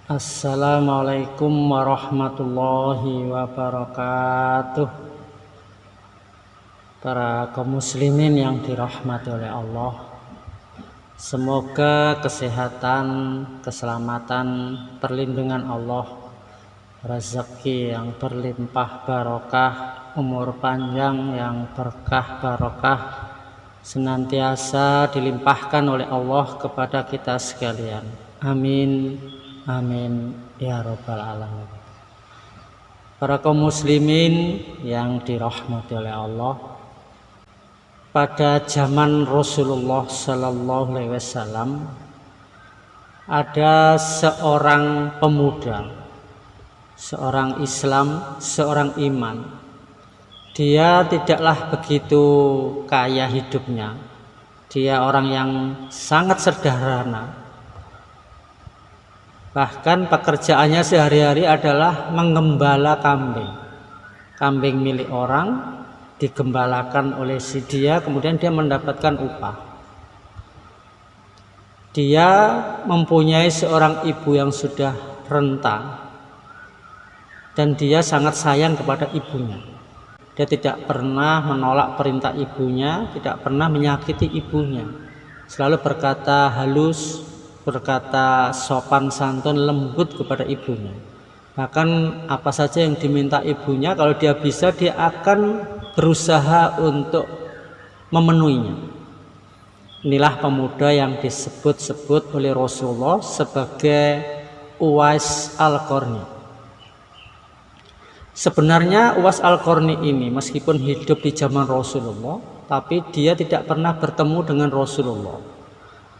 Assalamualaikum warahmatullahi wabarakatuh. Para kaum muslimin yang dirahmati oleh Allah, semoga kesehatan, keselamatan, perlindungan Allah, rezeki yang berlimpah barokah, umur panjang yang berkah barokah senantiasa dilimpahkan oleh Allah kepada kita sekalian. Amin. Amin ya robbal alamin. Para kaum muslimin yang dirahmati oleh Allah, pada zaman Rasulullah Sallallahu Alaihi Wasallam ada seorang pemuda, seorang Islam, seorang iman. Dia tidaklah begitu kaya hidupnya. Dia orang yang sangat sederhana. Bahkan pekerjaannya sehari-hari adalah mengembala kambing. Kambing milik orang digembalakan oleh si dia, kemudian dia mendapatkan upah. Dia mempunyai seorang ibu yang sudah renta dan dia sangat sayang kepada ibunya. Dia tidak pernah menolak perintah ibunya, tidak pernah menyakiti ibunya. Selalu berkata halus, berkata sopan santun, lembut kepada ibunya. Bahkan apa saja yang diminta ibunya, kalau dia bisa, dia akan berusaha untuk memenuhinya. Inilah pemuda yang disebut-sebut oleh Rasulullah sebagai Uwais Al-Qarni. Sebenarnya Uwais Al-Qarni ini meskipun hidup di zaman Rasulullah, tapi dia tidak pernah bertemu dengan Rasulullah.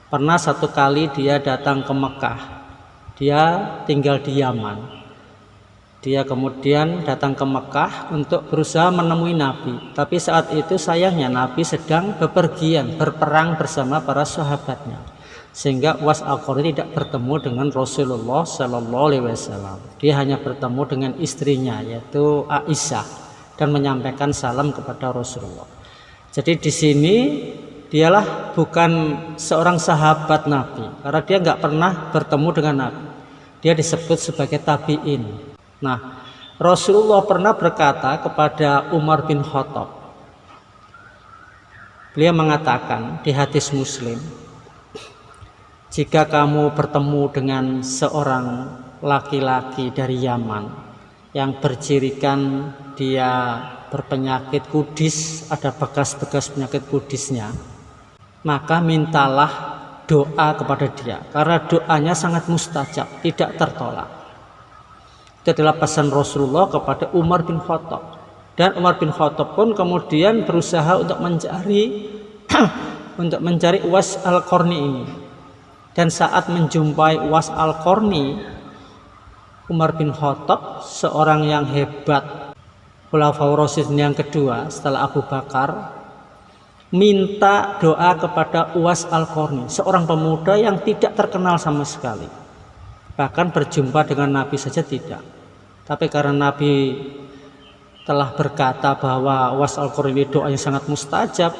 Pernah satu kali dia datang ke Mekah. Dia tinggal di Yaman. Dia kemudian datang ke Mekah untuk berusaha menemui Nabi. Tapi saat itu sayangnya Nabi sedang bepergian, berperang bersama para sahabatnya. Sehingga Uwais Al-Qarni tidak bertemu dengan Rasulullah Sallallahu Alaihi Wasallam. Dia hanya bertemu dengan istrinya, yaitu Aisyah, dan menyampaikan salam kepada Rasulullah. Jadi di sini dialah bukan seorang sahabat Nabi, karena dia nggak pernah bertemu dengan Nabi. Dia disebut sebagai tabi'in. Nah, Rasulullah pernah berkata kepada Umar bin Khattab. Beliau mengatakan di hadis Muslim, jika kamu bertemu dengan seorang laki-laki dari Yaman yang bercirikan dia berpenyakit kudis, ada bekas-bekas penyakit kudisnya, maka mintalah doa kepada dia, karena doanya sangat mustajab, tidak tertolak. Itu adalah pesan Rasulullah kepada Umar bin Khattab. Dan Umar bin Khattab pun kemudian berusaha untuk mencari Uwais Al-Qarni ini. Dan saat menjumpai Uwais Al-Qarni, Umar bin Khattab, seorang yang hebat, Khulafaur Rasyidin yang kedua setelah Abu Bakar, minta doa kepada Uwais Al-Qarni, seorang pemuda yang tidak terkenal sama sekali. Bahkan berjumpa dengan Nabi saja tidak. Tapi karena Nabi telah berkata bahwa Uwais Al-Qarni doanya sangat mustajab,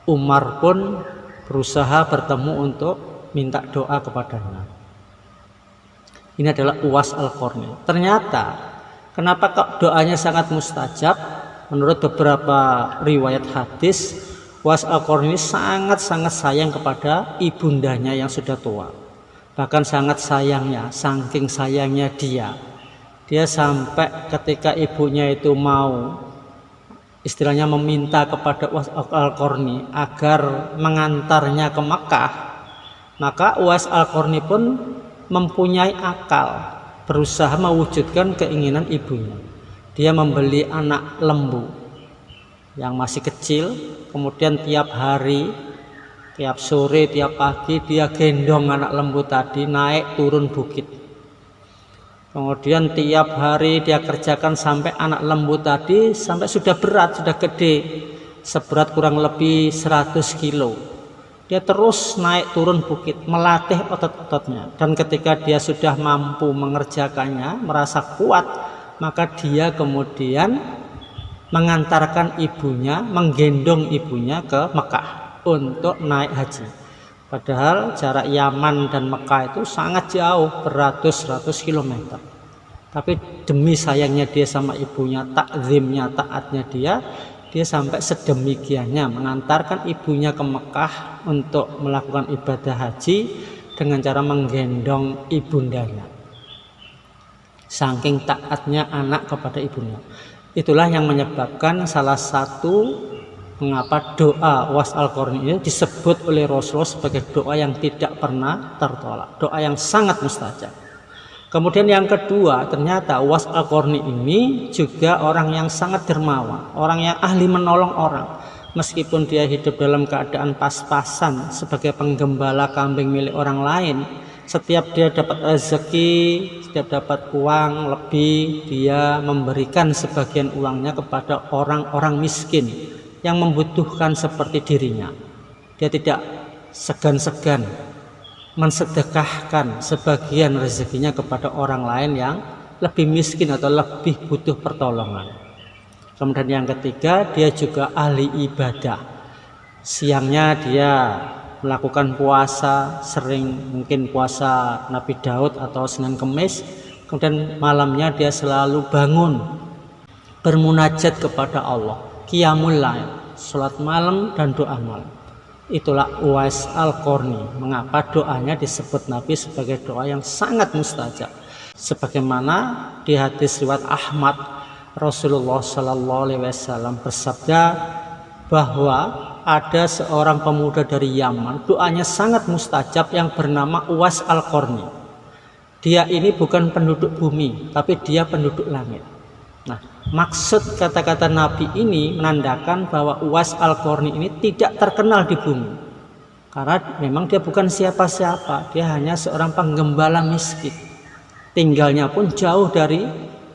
Umar pun berusaha bertemu untuk minta doa kepadanya. Ini adalah Uwais Al-Qarni. Ternyata kenapa kok doanya sangat mustajab? Menurut beberapa riwayat hadis, Uwais Al-Qarni sangat-sangat sayang kepada ibundanya yang sudah tua. Bahkan sangat sayangnya, saking sayangnya dia sampai ketika ibunya itu mau istilahnya meminta kepada Uwais Al-Qarni agar mengantarnya ke Mekah, maka Uwais Al-Qarni pun mempunyai akal, berusaha mewujudkan keinginan ibunya. Dia membeli anak lembu yang masih kecil, kemudian tiap hari, tiap sore, tiap pagi dia gendong anak lembu tadi naik turun bukit. Kemudian tiap hari dia kerjakan sampai anak lembu tadi sampai sudah berat, sudah gede, seberat kurang lebih 100 kilo. Dia terus naik turun bukit, melatih otot-ototnya. Dan ketika dia sudah mampu mengerjakannya, merasa kuat, maka dia kemudian mengantarkan ibunya, menggendong ibunya ke Mekah untuk naik haji. Padahal jarak Yaman dan Mekah itu sangat jauh, beratus-ratus kilometer. Tapi demi sayangnya dia sama ibunya, takzimnya, taatnya dia sampai sedemikiannya mengantarkan ibunya ke Mekah untuk melakukan ibadah haji dengan cara menggendong ibundanya. Saking taatnya anak kepada ibunya. Itulah yang menyebabkan salah satu mengapa doa Uwais Al-Qarni ini disebut oleh Rasulullah sebagai doa yang tidak pernah tertolak, doa yang sangat mustajab. Kemudian yang kedua, ternyata Uwais Al-Qarni ini juga orang yang sangat dermawan, orang yang ahli menolong orang. Meskipun dia hidup dalam keadaan pas-pasan sebagai penggembala kambing milik orang lain, setiap dia dapat rezeki, setiap dapat uang lebih, dia memberikan sebagian uangnya kepada orang-orang miskin yang membutuhkan seperti dirinya. Dia tidak segan-segan mensedekahkan sebagian rezekinya kepada orang lain yang lebih miskin atau lebih butuh pertolongan. Kemudian yang ketiga, dia juga ahli ibadah. Siangnya dia melakukan puasa, sering mungkin puasa Nabi Daud atau Senin Kemis. Kemudian malamnya dia selalu bangun bermunajat kepada Allah, qiyamul lail, salat malam dan doa malam. Itulah Uwais Al-Qarni. Mengapa doanya disebut Nabi sebagai doa yang sangat mustajab? Sebagaimana di hadis riwayat Ahmad, Rasulullah Shallallahu Alaihi Wasallam bersabda bahwa ada seorang pemuda dari Yaman, doanya sangat mustajab, yang bernama Uwais Al-Qarni. Dia ini bukan penduduk bumi, tapi dia penduduk langit. Nah, maksud kata-kata Nabi ini menandakan bahwa Uwais Al-Qarni ini tidak terkenal di bumi. Karena memang dia bukan siapa-siapa, dia hanya seorang penggembala miskin. Tinggalnya pun jauh dari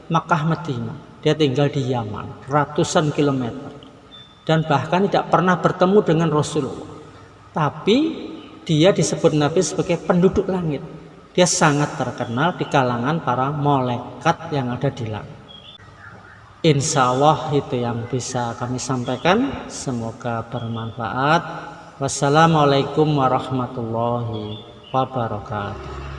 Makkah Madinah. Dia tinggal di Yaman, ratusan kilometer. Dan bahkan tidak pernah bertemu dengan Rasulullah. Tapi dia disebut Nabi sebagai penduduk langit. Dia sangat terkenal di kalangan para malaikat yang ada di langit. Insya Allah itu yang bisa kami sampaikan. Semoga bermanfaat. Wassalamualaikum warahmatullahi wabarakatuh.